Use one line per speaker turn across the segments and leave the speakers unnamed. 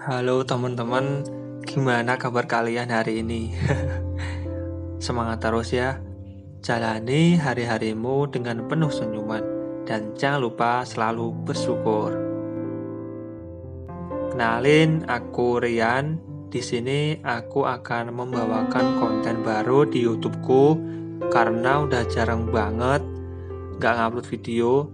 Halo teman-teman, gimana kabar kalian hari ini? Semangat terus ya, jalani hari-harimu dengan penuh senyuman dan jangan lupa selalu bersyukur. Kenalin, aku Rian. Di sini aku akan membawakan konten baru di YouTubeku karena udah jarang banget nggak ngupload video.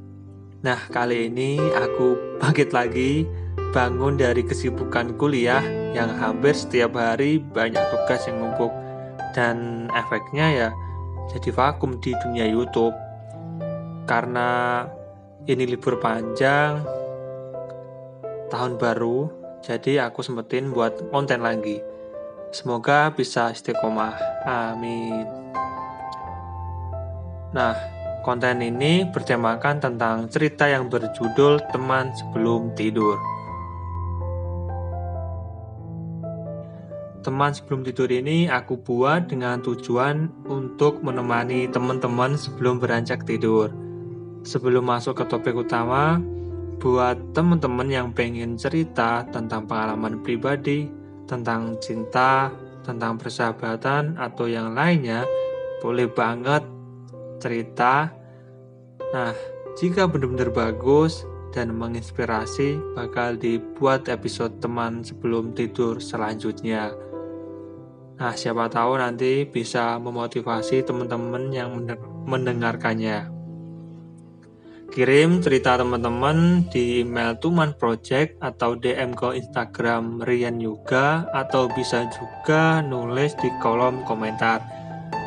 Nah, kali ini aku bangkit lagi, bangun dari kesibukan kuliah yang hampir setiap hari banyak tugas yang numpuk. Dan efeknya ya jadi vakum di dunia YouTube. Karena ini libur panjang, tahun baru, jadi aku sempetin buat konten lagi. Semoga bisa istiqomah. Amin. Nah, konten ini bertemakan tentang cerita yang berjudul Teman Sebelum Tidur. Teman sebelum tidur ini aku buat dengan tujuan untuk menemani teman-teman sebelum beranjak tidur. Sebelum masuk ke topik utama, buat teman-teman yang pengen cerita tentang pengalaman pribadi, tentang cinta, tentang persahabatan, atau yang lainnya, boleh banget cerita. Nah, jika benar-benar bagus dan menginspirasi, bakal dibuat episode teman sebelum tidur selanjutnya. Nah, siapa tahu nanti bisa memotivasi teman-teman yang mendengarkannya. Kirim cerita teman-teman di email Tuman Project atau DM ke Instagram Rian Yoga, atau bisa juga nulis di kolom komentar.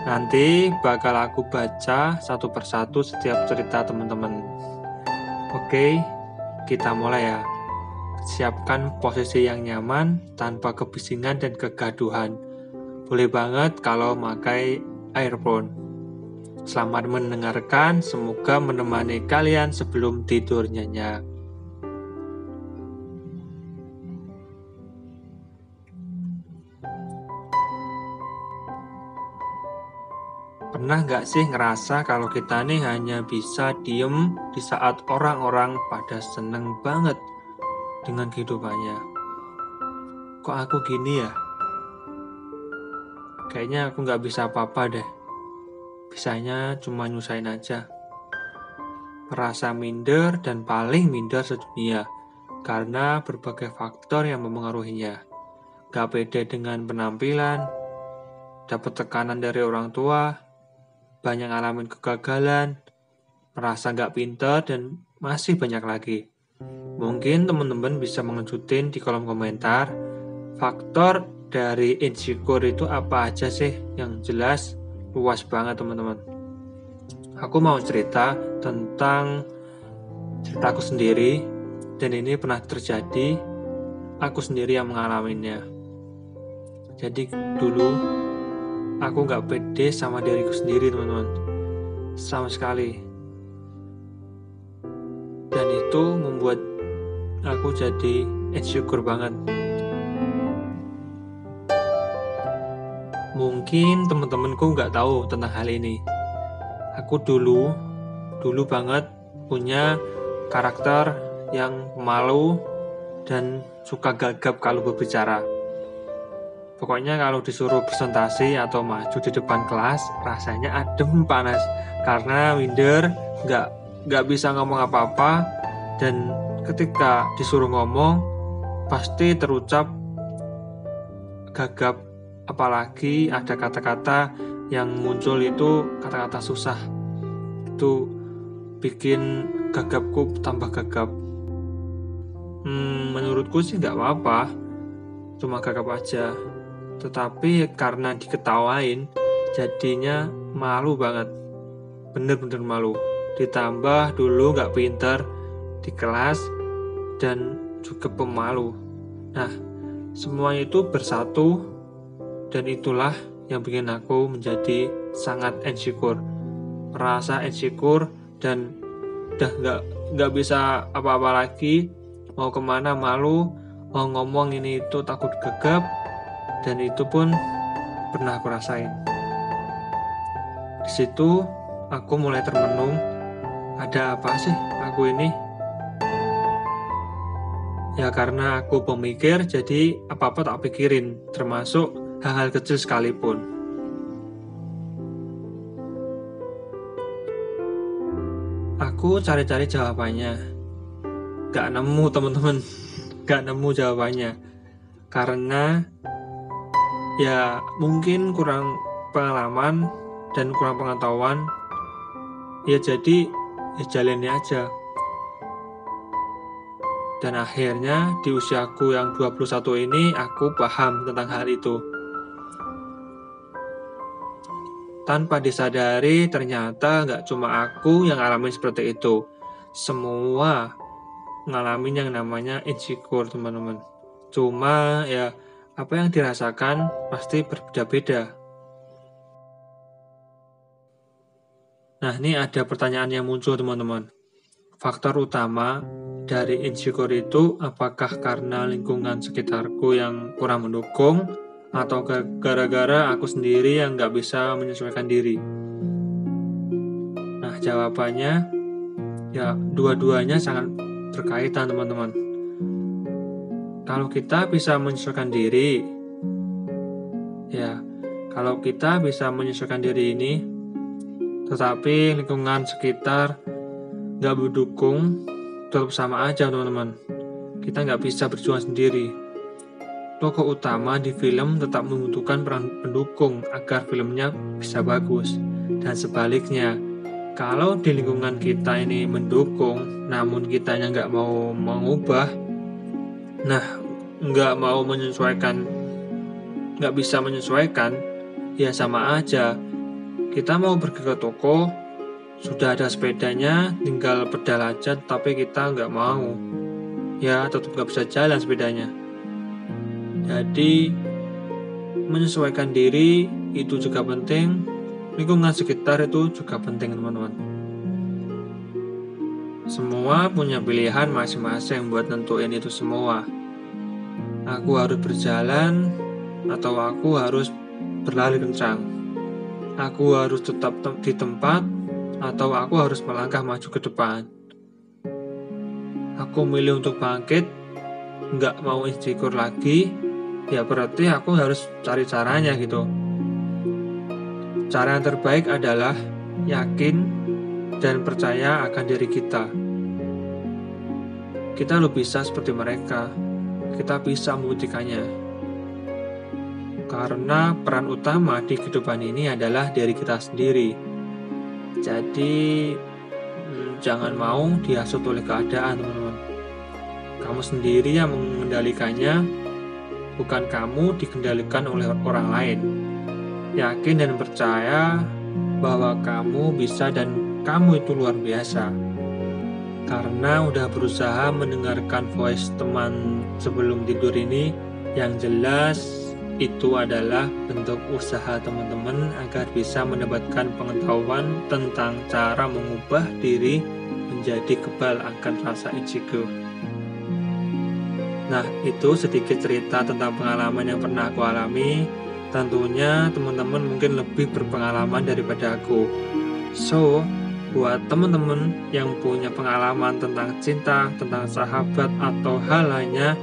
Nanti bakal aku baca satu persatu setiap cerita teman-teman. Oke, kita mulai ya. Siapkan posisi yang nyaman tanpa kebisingan dan kegaduhan. Boleh banget kalau pakai earphone. Selamat mendengarkan, semoga menemani kalian sebelum tidur nyenyak. Pernah gak sih ngerasa kalau kita nih hanya bisa diem di saat orang-orang pada seneng banget dengan kehidupannya? Kok aku gini ya? Kayaknya aku gak bisa apa-apa deh. Bisanya cuma nyusahin aja. Merasa minder dan paling minder sedunia karena berbagai faktor yang mempengaruhinya. Gak pede dengan penampilan, dapat tekanan dari orang tua, banyak ngalamin kegagalan, merasa gak pintar, dan masih banyak lagi. Mungkin teman-teman bisa mengejutin di kolom komentar, faktor dari insecure itu apa aja sih? Yang jelas luas banget teman-teman. Aku mau cerita tentang ceritaku sendiri, dan ini pernah terjadi, aku sendiri yang mengalaminya. Jadi dulu aku gak pede sama diriku sendiri teman-teman, sama sekali. Dan itu membuat aku jadi insecure banget. Mungkin teman-temanku gak tahu tentang hal ini. Aku dulu banget punya karakter yang malu dan suka gagap kalau berbicara. Pokoknya kalau disuruh presentasi atau maju di depan kelas, rasanya adem panas karena minder, nggak bisa ngomong apa-apa, dan ketika disuruh ngomong pasti terucap gagap, apalagi ada kata-kata yang muncul itu kata-kata susah. Itu bikin gagapku tambah gagap. Menurutku sih nggak apa-apa, cuma gagap aja. Tetapi karena diketawain, jadinya malu banget. Bener-bener malu. Ditambah dulu nggak pinter di kelas dan juga pemalu. Nah, semuanya itu bersatu, dan itulah yang bikin aku menjadi sangat insecure. Merasa insecure dan udah nggak bisa apa-apa lagi. Mau kemana malu, mau ngomong ini itu takut gagap, dan itu pun pernah aku rasain. Di situ aku mulai termenung, ada apa sih aku ini? Ya karena aku pemikir, jadi apa-apa tak pikirin, termasuk hal-hal kecil sekalipun. Aku cari-cari jawabannya, gak nemu teman-teman, gak nemu jawabannya. Karena ya mungkin kurang pengalaman dan kurang pengetahuan, ya jadi ya jalani aja. Dan akhirnya di usiaku yang 21 ini aku paham tentang hal itu. Tanpa disadari ternyata gak cuma aku yang ngalamin seperti itu. Semua ngalamin yang namanya insecure teman-teman. Cuma ya apa yang dirasakan pasti berbeda-beda. Nah ini ada pertanyaan yang muncul teman-teman. Faktor utama dari insecure itu apakah karena lingkungan sekitarku yang kurang mendukung atau gara-gara aku sendiri yang gak bisa menyesuaikan diri? Nah jawabannya ya dua-duanya sangat berkaitan teman-teman. Kalau kita bisa menyesuaikan diri, ya kalau kita bisa menyesuaikan diri ini, tetapi lingkungan sekitar gak mendukung, tetap sama aja teman-teman. Kita gak bisa berjuang sendiri. Tokoh utama di film tetap membutuhkan peran pendukung agar filmnya bisa bagus. Dan sebaliknya, kalau di lingkungan kita ini mendukung, namun kitanya gak mau mengubah, nah gak mau menyesuaikan, gak bisa menyesuaikan, ya sama aja. Kita mau pergi ke toko, sudah ada sepedanya, tinggal pedal aja, tapi kita nggak mau. Ya, tetap nggak bisa jalan sepedanya. Jadi, menyesuaikan diri itu juga penting, lingkungan sekitar itu juga penting, teman-teman. Semua punya pilihan masing-masing buat nentuin itu semua. Aku harus berjalan, atau aku harus berlari kencang. Aku harus tetap di tempat, atau aku harus melangkah maju ke depan. Aku milih untuk bangkit, nggak mau insecure lagi, ya berarti aku harus cari caranya gitu. Cara yang terbaik adalah yakin dan percaya akan diri kita. Kita lebih bisa seperti mereka, kita bisa membuktikannya. Karena peran utama di kehidupan ini adalah diri kita sendiri. Jadi jangan mau dihasut oleh keadaan teman-teman. Kamu sendiri yang mengendalikannya, bukan kamu dikendalikan oleh orang lain. Yakin dan percaya bahwa kamu bisa dan kamu itu luar biasa. Karena udah berusaha mendengarkan voice teman sebelum tidur ini, yang jelas itu adalah bentuk usaha teman-teman agar bisa mendapatkan pengetahuan tentang cara mengubah diri menjadi kebal akan rasa insecure. Nah, itu sedikit cerita tentang pengalaman yang pernah aku alami. Tentunya teman-teman mungkin lebih berpengalaman daripada aku. So, buat teman-teman yang punya pengalaman tentang cinta, tentang sahabat, atau hal lainnya,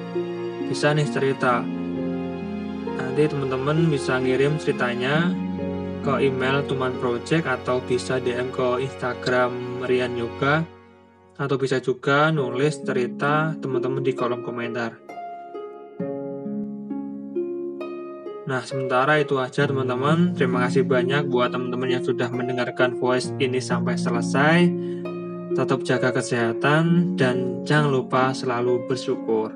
bisa nih cerita. Nanti teman-teman bisa ngirim ceritanya ke email Tuman Project atau bisa DM ke Instagram Rian Yoga, atau bisa juga nulis cerita teman-teman di kolom komentar. Nah, sementara itu aja teman-teman. Terima kasih banyak buat teman-teman yang sudah mendengarkan voice ini sampai selesai. Tetap jaga kesehatan dan jangan lupa selalu bersyukur.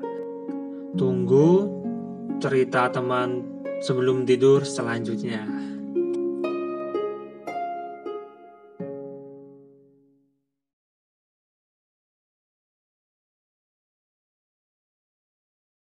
Tunggu cerita teman sebelum tidur selanjutnya.